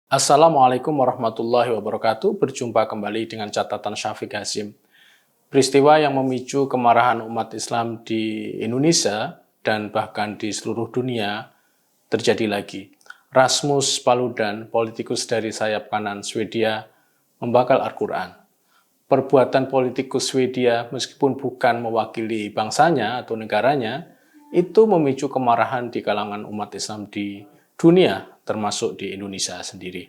Assalamualaikum warahmatullahi wabarakatuh. Berjumpa kembali dengan catatan Syafiq Hasyim. Peristiwa yang memicu kemarahan umat Islam di Indonesia dan bahkan di seluruh dunia terjadi lagi. Rasmus Paludan, politikus dari sayap kanan Swedia, membakar Al-Quran. Perbuatan politikus Swedia meskipun bukan mewakili bangsanya atau negaranya, itu memicu kemarahan di kalangan umat Islam di dunia, termasuk di Indonesia sendiri.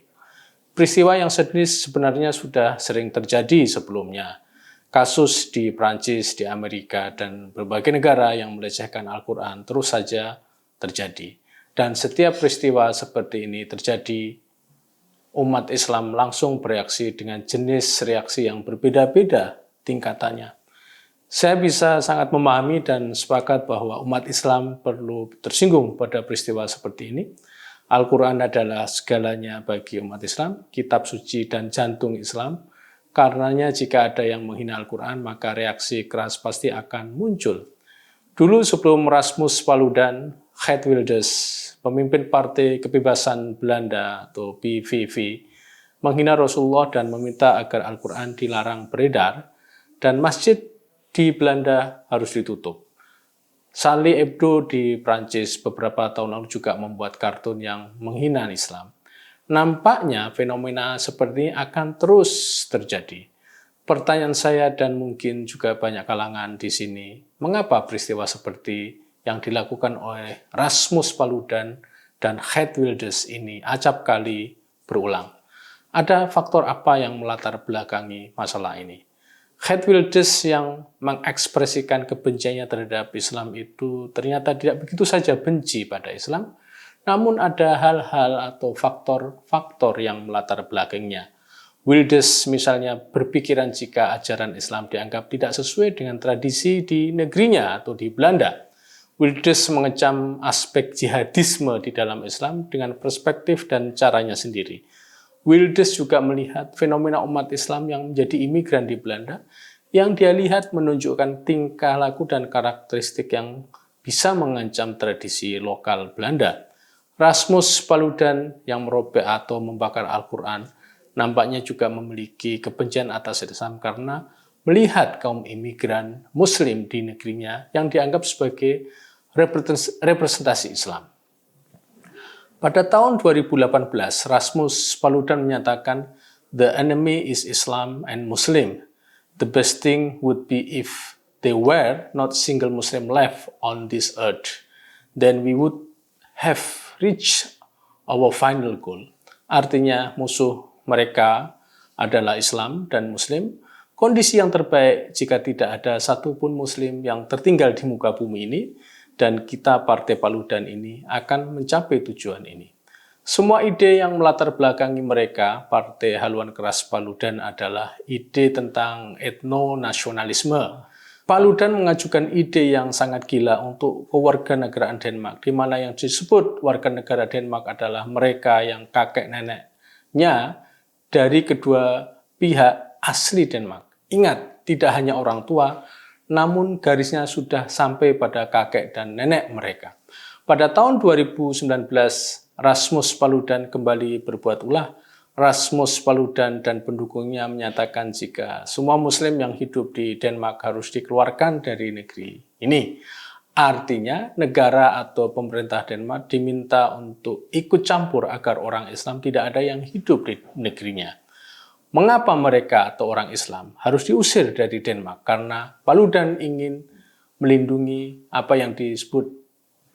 Peristiwa yang sejenis sebenarnya sudah sering terjadi sebelumnya. Kasus di Prancis, di Amerika, dan berbagai negara yang melecehkan Al-Quran terus saja terjadi. Dan setiap peristiwa seperti ini terjadi, umat Islam langsung bereaksi dengan jenis reaksi yang berbeda-beda tingkatannya. Saya bisa sangat memahami dan sepakat bahwa umat Islam perlu tersinggung pada peristiwa seperti ini. Al-Quran adalah segalanya bagi umat Islam, kitab suci dan jantung Islam. Karenanya jika ada yang menghina Al-Quran, maka reaksi keras pasti akan muncul. Dulu sebelum Rasmus Paludan, Geert Wilders, pemimpin Partai Kebebasan Belanda atau PVV, menghina Rasulullah dan meminta agar Al-Quran dilarang beredar, dan masjid di Belanda harus ditutup. Charlie Hebdo di Prancis beberapa tahun lalu juga membuat kartun yang menghina Islam. Nampaknya fenomena seperti ini akan terus terjadi. Pertanyaan saya dan mungkin juga banyak kalangan di sini, mengapa peristiwa seperti yang dilakukan oleh Rasmus Paludan dan Geert Wilders ini acap kali berulang? Ada faktor apa yang melatar belakangi masalah ini? Geert Wilders yang mengekspresikan kebenciannya terhadap Islam itu ternyata tidak begitu saja benci pada Islam, namun ada hal-hal atau faktor-faktor yang melatar belakangnya. Wilders misalnya berpikiran jika ajaran Islam dianggap tidak sesuai dengan tradisi di negerinya atau di Belanda. Wilders mengecam aspek jihadisme di dalam Islam dengan perspektif dan caranya sendiri. Wilders juga melihat fenomena umat Islam yang menjadi imigran di Belanda, yang dia lihat menunjukkan tingkah laku dan karakteristik yang bisa mengancam tradisi lokal Belanda. Rasmus Paludan yang merobek atau membakar Al-Quran nampaknya juga memiliki kebencian atas Islam karena melihat kaum imigran Muslim di negerinya yang dianggap sebagai representasi Islam. Pada tahun 2018, Rasmus Paludan menyatakan, "The enemy is Islam and Muslim. The best thing would be if there were not single Muslim left on this earth. Then we would have reached our final goal." Artinya, musuh mereka adalah Islam dan Muslim. Kondisi yang terbaik jika tidak ada satupun Muslim yang tertinggal di muka bumi ini, dan kita Partai Paludan ini akan mencapai tujuan ini. Semua ide yang melatar belakangi mereka, Partai Haluan Keras Paludan, adalah ide tentang etno-nasionalisme. Paludan mengajukan ide yang sangat gila untuk kewarganegaraan Denmark, di mana yang disebut warga negara Denmark adalah mereka yang kakek neneknya dari kedua pihak asli Denmark. Ingat, tidak hanya orang tua, namun garisnya sudah sampai pada kakek dan nenek mereka. Pada tahun 2019, Rasmus Paludan kembali berbuat ulah. Rasmus Paludan dan pendukungnya menyatakan jika semua Muslim yang hidup di Denmark harus dikeluarkan dari negeri ini. Artinya, negara atau pemerintah Denmark diminta untuk ikut campur agar orang Islam tidak ada yang hidup di negerinya. Mengapa mereka atau orang Islam harus diusir dari Denmark? Karena Paludan ingin melindungi apa yang disebut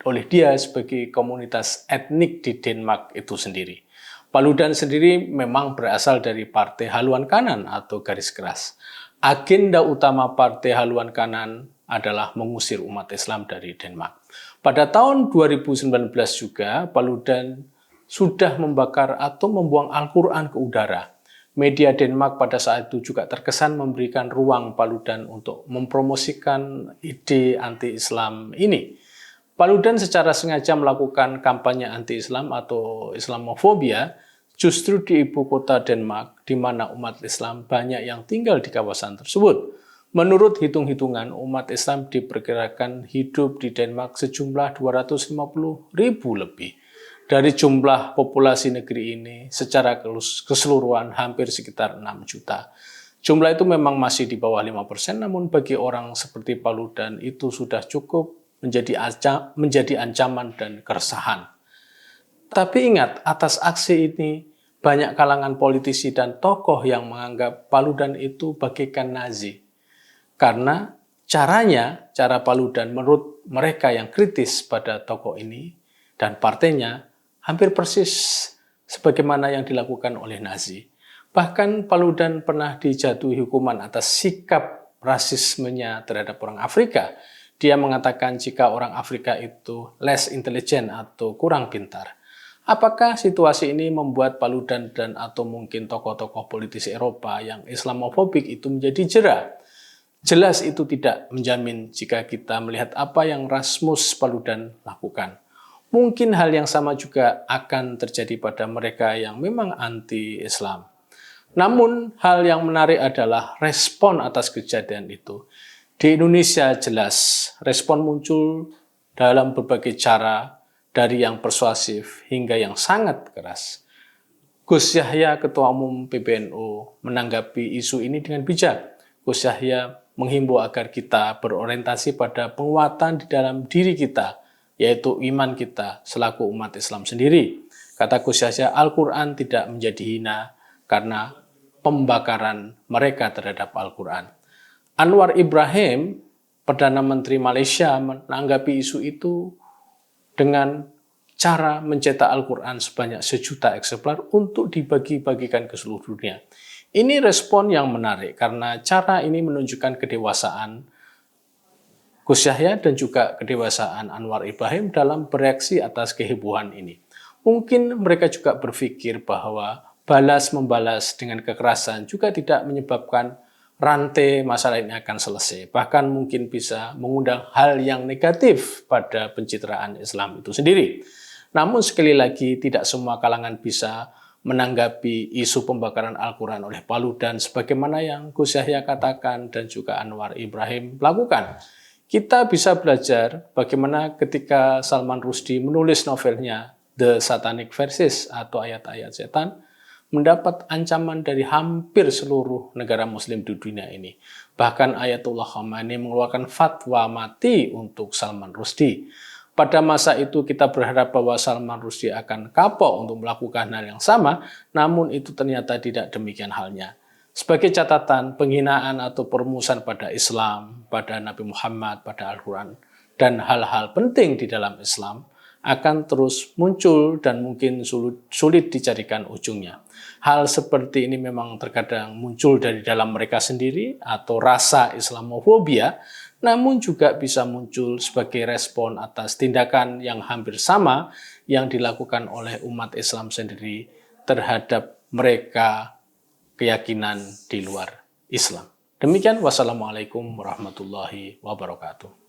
oleh dia sebagai komunitas etnik di Denmark itu sendiri. Paludan sendiri memang berasal dari Partai Haluan Kanan atau garis keras. Agenda utama Partai Haluan Kanan adalah mengusir umat Islam dari Denmark. Pada tahun 2019 juga, Paludan sudah membakar atau membuang Al-Quran ke udara. Media Denmark pada saat itu juga terkesan memberikan ruang Paludan untuk mempromosikan ide anti-Islam ini. Paludan secara sengaja melakukan kampanye anti-Islam atau Islamofobia justru di ibu kota Denmark, di mana umat Islam banyak yang tinggal di kawasan tersebut. Menurut hitung-hitungan, umat Islam diperkirakan hidup di Denmark sejumlah 250.000 lebih. dari jumlah populasi negeri ini secara keseluruhan hampir sekitar 6 juta. Jumlah itu memang masih di bawah 5%, namun bagi orang seperti Paludan itu sudah cukup menjadi ancaman dan keresahan. Tapi ingat, atas aksi ini banyak kalangan politisi dan tokoh yang menganggap Paludan itu bagaikan Nazi. Karena cara Paludan menurut mereka yang kritis pada tokoh ini dan partainya hampir persis sebagaimana yang dilakukan oleh Nazi. Bahkan Paludan pernah dijatuhi hukuman atas sikap rasismenya terhadap orang Afrika. Dia mengatakan jika orang Afrika itu less intelligent atau kurang pintar. Apakah situasi ini membuat Paludan dan atau mungkin tokoh-tokoh politisi Eropa yang Islamofobik itu menjadi jera? Jelas itu tidak menjamin jika kita melihat apa yang Rasmus Paludan lakukan. Mungkin hal yang sama juga akan terjadi pada mereka yang memang anti-Islam. Namun, hal yang menarik adalah respon atas kejadian itu. Di Indonesia jelas, respon muncul dalam berbagai cara, dari yang persuasif hingga yang sangat keras. Gus Yahya, Ketua Umum PBNU, menanggapi isu ini dengan bijak. Gus Yahya menghimbau agar kita berorientasi pada penguatan di dalam diri kita, yaitu iman kita selaku umat Islam sendiri. Kata Gus Yahya, Al-Quran tidak menjadi hina karena pembakaran mereka terhadap Al-Quran. Anwar Ibrahim, Perdana Menteri Malaysia, menanggapi isu itu dengan cara mencetak Al-Quran sebanyak 1 juta eksemplar untuk dibagi-bagikan ke seluruh dunia. Ini respon yang menarik karena cara ini menunjukkan kedewasaan Gus Yahya dan juga kedewasaan Anwar Ibrahim dalam bereaksi atas kehebohan ini. Mungkin mereka juga berpikir bahwa balas-membalas dengan kekerasan juga tidak menyebabkan rantai masalah ini akan selesai. Bahkan mungkin bisa mengundang hal yang negatif pada pencitraan Islam itu sendiri. Namun sekali lagi tidak semua kalangan bisa menanggapi isu pembakaran Al-Quran oleh Paludan sebagaimana yang Gus Yahya katakan dan juga Anwar Ibrahim lakukan. Kita bisa belajar bagaimana ketika Salman Rushdie menulis novelnya The Satanic Verses atau ayat-ayat setan, mendapat ancaman dari hampir seluruh negara muslim di dunia ini. Bahkan Ayatullah Khamenei mengeluarkan fatwa mati untuk Salman Rushdie. Pada masa itu kita berharap bahwa Salman Rushdie akan kapok untuk melakukan hal yang sama, namun itu ternyata tidak demikian halnya. Sebagai catatan, penghinaan atau permusuhan pada Islam, pada Nabi Muhammad, pada Al-Quran, dan hal-hal penting di dalam Islam akan terus muncul dan mungkin sulit dicarikan ujungnya. Hal seperti ini memang terkadang muncul dari dalam mereka sendiri atau rasa Islamofobia, namun juga bisa muncul sebagai respon atas tindakan yang hampir sama yang dilakukan oleh umat Islam sendiri terhadap mereka keyakinan di luar Islam. Demikian, wassalamualaikum warahmatullahi wabarakatuh.